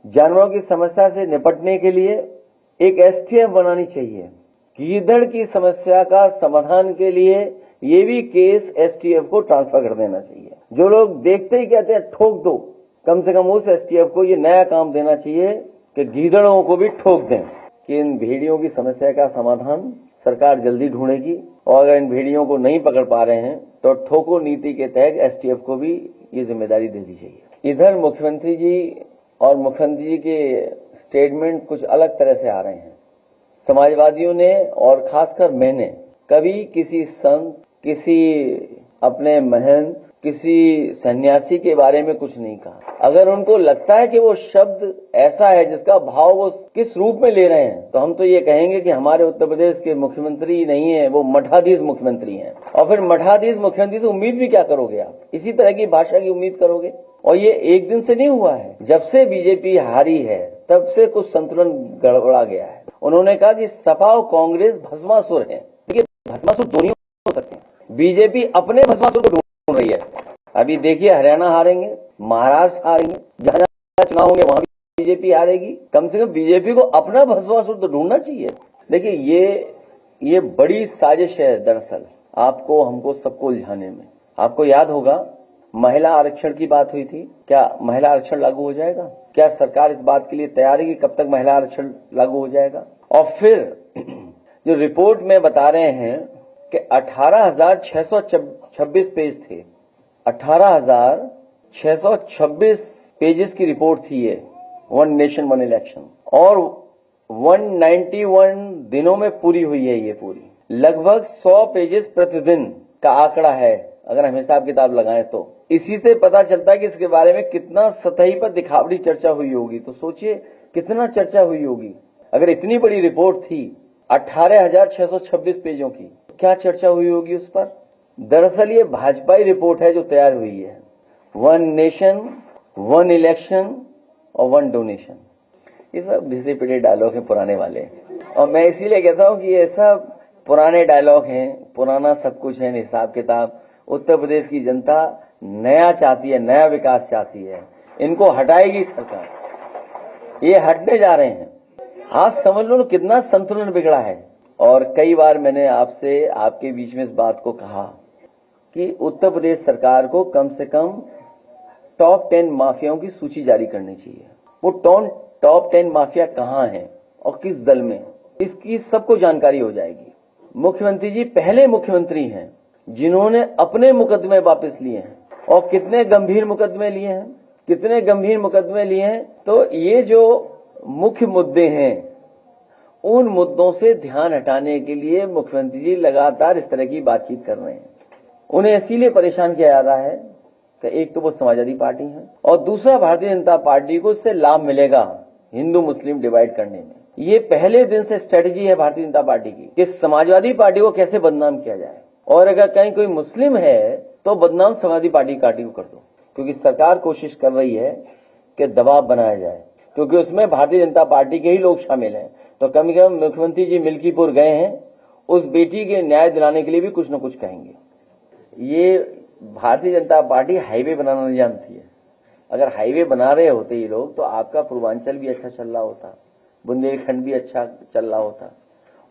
जानवरों की समस्या से निपटने के लिए एक एसटीएफ बनानी चाहिए। गीदड़ की समस्या का समाधान के लिए ये भी केस एसटीएफ को ट्रांसफर कर देना चाहिए। जो लोग देखते ही कहते हैं ठोक दो, कम से कम उस एसटीएफ को ये नया काम देना चाहिए कि गीदड़ों को भी ठोक दें कि इन भेड़ियों की समस्या का समाधान सरकार जल्दी ढूंढेगी और अगर इन भेड़ियों को नहीं पकड़ पा रहे हैं तो ठोको नीति के तहत एसटीएफ को भी ये जिम्मेदारी दे दी जाएगी। इधर मुख्यमंत्री जी और मुख्यमंत्री जी के स्टेटमेंट कुछ अलग तरह से आ रहे हैं। समाजवादियों ने और खासकर मैंने कभी किसी संत, किसी अपने महंत, किसी सन्यासी के बारे में कुछ नहीं कहा। अगर उनको लगता है कि वो शब्द ऐसा है जिसका भाव वो किस रूप में ले रहे हैं तो हम तो ये कहेंगे कि हमारे उत्तर प्रदेश के मुख्यमंत्री नहीं है, वो मठाधीश मुख्यमंत्री हैं। और फिर मठाधीश मुख्यमंत्री से उम्मीद भी क्या करोगे आप? इसी तरह की भाषा की उम्मीद करोगे? और ये एक दिन से नहीं हुआ है। जब से बीजेपी हारी है तब से कुछ संतुलन गड़बड़ा गया है। उन्होंने कहा कि सपा और कांग्रेस भस्मासुर है। देखिए, भस्मासुर दोनों हो सकते हैं। बीजेपी अपने भस्मासुर को ढूंढ रही है। अभी देखिए, हरियाणा हारेंगे, महाराष्ट्र हारेंगे, जहां चुनाव होंगे वहां भी बीजेपी हारेगी। कम से कम बीजेपी को अपना भस्मासुर तो ढूंढना चाहिए। देखिए, ये बड़ी साजिश है दरअसल, आपको हमको सबको उलझाने में। आपको याद होगा महिला आरक्षण की बात हुई थी। क्या महिला आरक्षण लागू हो जाएगा? क्या सरकार इस बात के लिए तैयार है कि कब तक महिला आरक्षण लागू हो जाएगा? और फिर जो रिपोर्ट में बता रहे हैं कि 18,626 पेज थे, 18,626 पेजेस की रिपोर्ट थी ये, वन नेशन वन इलेक्शन, और 191 दिनों में पूरी हुई है। ये पूरी लगभग 100 पेजेस प्रतिदिन का आंकड़ा है अगर हम हिसाब किताब लगाएं तो। इसी से पता चलता है कि इसके बारे में कितना सतही पर दिखावटी चर्चा हुई होगी। तो सोचिए कितना चर्चा हुई होगी। अगर इतनी बड़ी रिपोर्ट थी 18,626 पेजों की, क्या चर्चा हुई होगी उस पर? दरअसल ये भाजपाई रिपोर्ट है जो तैयार हुई है। वन नेशन वन इलेक्शन और वन डोनेशन, ये सब घिसे पिटे डायलॉग हैं पुराने वाले। और मैं इसीलिए कहता हूं कि ये सब पुराने डायलॉग हैं, पुराना सब कुछ है, हिसाब किताब। उत्तर प्रदेश की जनता नया चाहती है, नया विकास चाहती है। इनको हटाएगी सरकार, ये हटने जा रहे हैं। आज समझ लो कितना संतुलन बिगड़ा है। और कई बार मैंने आपसे आपके बीच में इस बात को कहा कि उत्तर प्रदेश सरकार को कम से कम टॉप 10 माफियाओं की सूची जारी करनी चाहिए। वो टॉप 10 माफिया कहां हैं और किस दल में, इसकी सबको जानकारी हो जाएगी। मुख्यमंत्री जी पहले मुख्यमंत्री हैं जिन्होंने अपने मुकदमे वापस लिए हैं। और कितने गंभीर मुकदमे लिए हैं, कितने गंभीर मुकदमे लिए हैं। तो ये जो मुख्य मुद्दे हैं, उन मुद्दों से ध्यान हटाने के लिए मुख्यमंत्री जी लगातार इस तरह की बातचीत कर रहे हैं। उन्हें इसीलिए परेशान किया जा रहा है कि एक तो वो समाजवादी पार्टी है और दूसरा भारतीय जनता पार्टी को इससे लाभ मिलेगा हिंदू मुस्लिम डिवाइड करने में। ये पहले दिन से स्ट्रेटेजी है भारतीय जनता पार्टी की कि समाजवादी पार्टी को कैसे बदनाम किया जाए। और अगर कहीं कोई मुस्लिम है तो बदनाम समाजवादी पार्टी को कर दो, क्योंकि सरकार कोशिश कर रही है कि दबाव बनाया जाए, क्योंकि उसमें भारतीय जनता पार्टी के ही लोग शामिल हैं। तो कम से कम मुख्यमंत्री जी मिल्कीपुर गए हैं, उस बेटी के न्याय दिलाने के लिए भी कुछ न कुछ कहेंगे। ये भारतीय जनता पार्टी हाईवे बनाना नहीं जानती है। अगर हाईवे बना रहे होते ये लोग तो आपका पूर्वांचल भी अच्छा चल रहा होता, बुंदेलखंड भी अच्छा चल रहा होता।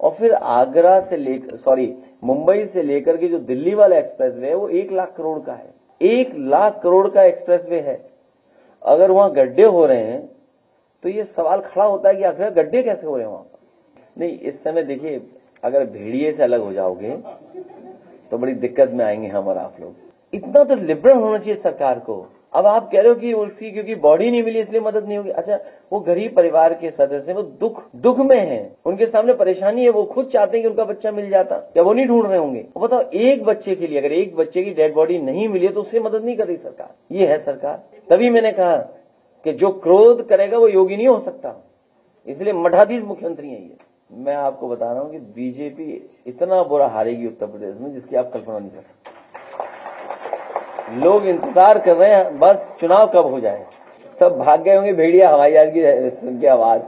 और फिर आगरा से लेकर मुंबई से लेकर के जो दिल्ली वाला एक्सप्रेसवे है वो 1 लाख करोड़ का है। 1 लाख करोड़ का एक्सप्रेसवे है। अगर वहां गड्ढे हो रहे हैं तो ये सवाल खड़ा होता है कि आखिर गड्ढे कैसे हो रहे हैं वहां पर। नहीं, इस समय देखिए, अगर भेड़िए से अलग हो जाओगे तो बड़ी दिक्कत में आएंगे हम और आप लोग। इतना तो लिबरल होना चाहिए सरकार को। अब आप कह रहे हो कि उसकी क्योंकि बॉडी नहीं मिली इसलिए मदद नहीं होगी। अच्छा, वो गरीब परिवार के सदस्य, वो दुख में हैं, उनके सामने परेशानी है, वो खुद चाहते हैं कि उनका बच्चा मिल जाता, क्या वो नहीं ढूंढ रहे होंगे? वो बताओ, एक बच्चे के लिए अगर एक बच्चे की डेड बॉडी नहीं मिली तो उससे मदद नहीं कर रही सरकार। ये है सरकार। तभी मैंने कहा कि जो क्रोध करेगा वो योगी नहीं हो सकता, इसलिए मठाधीश मुख्यमंत्री है ये। मैं आपको बता रहा हूं कि बीजेपी इतना बुरा हारेगी उत्तर प्रदेश में जिसकी आप कल्पना नहीं कर सकते। लोग इंतजार कर रहे हैं बस चुनाव कब हो जाए। सब भाग गए होंगे भेड़िया हवाई जहाज की आवाज।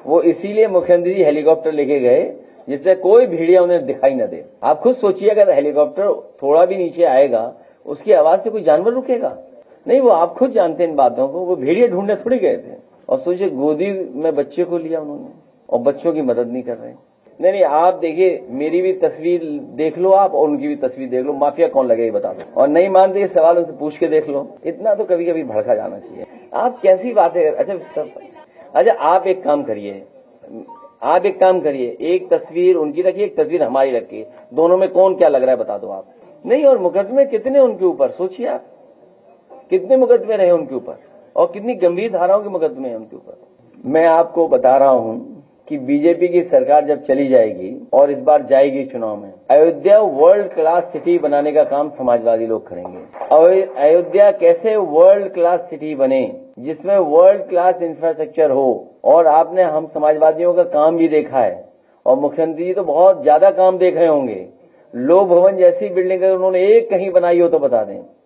वो इसीलिए मुख्यमंत्री जी हेलीकॉप्टर लेके गए जिससे कोई भेड़िया उन्हें दिखाई न दे। आप खुद सोचिए, अगर हेलीकॉप्टर थोड़ा भी नीचे आएगा उसकी आवाज से कोई जानवर रुकेगा? नहीं, वो आप खुद जानते हैं इन बातों को। वो भेड़िया ढूंढने थोड़ी गए थे, और सोचिए गोदी में बच्चे को लिया उन्होंने और बच्चों की मदद नहीं कर रहे। नहीं, आप देखिए, मेरी भी तस्वीर देख लो आप और उनकी भी तस्वीर देख लो, माफिया कौन लगे बता दो। और नहीं मानते ये सवाल उनसे पूछ के देख लो। इतना तो कभी कभी भड़का जाना चाहिए। आप कैसी बातें। अच्छा आप एक काम करिए, एक तस्वीर उनकी रखिए, एक तस्वीर हमारी रखिए, दोनों में कौन क्या लग रहा है बता दो आप। नहीं, और मुकदमे कितने उनके ऊपर, सोचिए आप कितने मुकदमे रहे उनके ऊपर और कितनी गंभीर धाराओं के मुकदमे हैं उनके ऊपर। मैं आपको बता रहा हूं कि बीजेपी की सरकार जब चली जाएगी और इस बार जाएगी चुनाव में, अयोध्या वर्ल्ड क्लास सिटी बनाने का काम समाजवादी लोग करेंगे। और अयोध्या कैसे वर्ल्ड क्लास सिटी बने, जिसमें वर्ल्ड क्लास इंफ्रास्ट्रक्चर हो। और आपने हम समाजवादियों का काम भी देखा है और मुख्यमंत्री जी तो बहुत ज्यादा काम देख रहे होंगे। लोक भवन जैसी बिल्डिंग अगर उन्होंने एक कहीं बनाई हो तो बता दें।